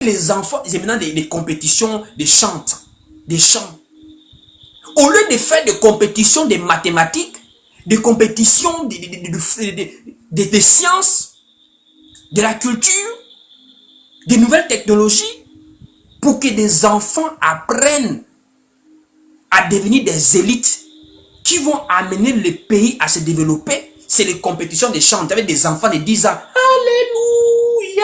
Les enfants, c'est maintenant des compétitions de chants, des chants. Au lieu de faire des compétitions de mathématiques, des compétitions de sciences, de la culture, des nouvelles technologies, pour que des enfants apprennent à devenir des élites qui vont amener le pays à se développer, c'est les compétitions de chants avec des enfants de 10 ans. Alléluia!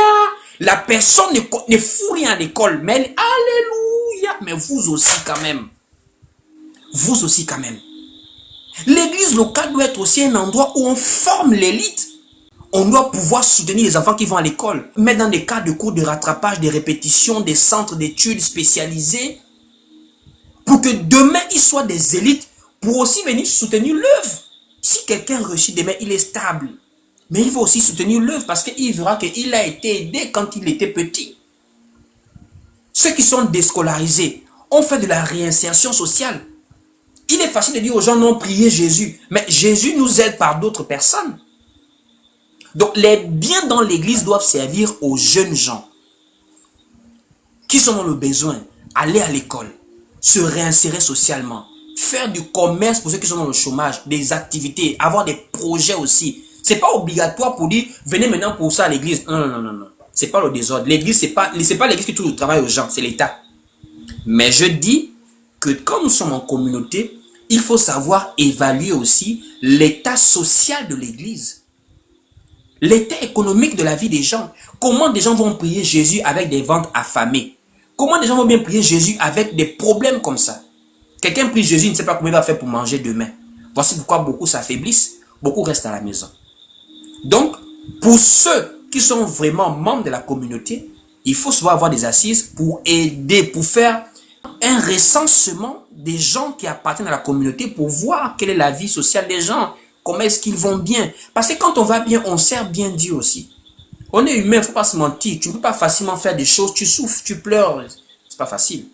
La personne ne fout rien à l'école, mais elle, alléluia! Mais vous aussi quand même. Vous aussi quand même. L'église locale doit être aussi un endroit où on forme l'élite. On doit pouvoir soutenir les enfants qui vont à l'école, mettre dans des cas de cours de rattrapage, des répétitions, des centres d'études spécialisés, pour que demain, ils soient des élites, pour aussi venir soutenir l'œuvre. Si quelqu'un réussit demain, il est stable. Mais il faut aussi soutenir l'œuvre parce qu'il verra qu'il a été aidé quand il était petit. Ceux qui sont déscolarisés ont fait de la réinsertion sociale. Il est facile de dire aux gens non, priez Jésus. Mais Jésus nous aide par d'autres personnes. Donc les biens dans l'église doivent servir aux jeunes gens qui sont dans le besoin, aller à l'école, se réinsérer socialement, faire du commerce pour ceux qui sont dans le chômage, des activités, avoir des projets aussi. C'est pas obligatoire pour dire venez maintenant pour ça à l'église. Non, non, non, non. C'est pas le désordre. L'église, c'est pas l'église qui trouve le travail aux gens, c'est l'État. Mais je dis que quand nous sommes en communauté, il faut savoir évaluer aussi l'état social de l'église. L'état économique de la vie des gens. Comment des gens vont prier Jésus avec des ventes affamées? Comment des gens vont bien prier Jésus avec des problèmes comme ça? Quelqu'un prie Jésus, il ne sait pas comment il va faire pour manger demain. Voici pourquoi beaucoup s'affaiblissent, beaucoup restent à la maison. Donc, pour ceux qui sont vraiment membres de la communauté, il faut souvent avoir des assises pour aider, pour faire un recensement des gens qui appartiennent à la communauté pour voir quelle est la vie sociale des gens. Comment est-ce qu'ils vont bien? Parce que quand on va bien, on sert bien Dieu aussi. On est humain, il ne faut pas se mentir. Tu ne peux pas facilement faire des choses, tu souffres, tu pleures. C'est pas facile.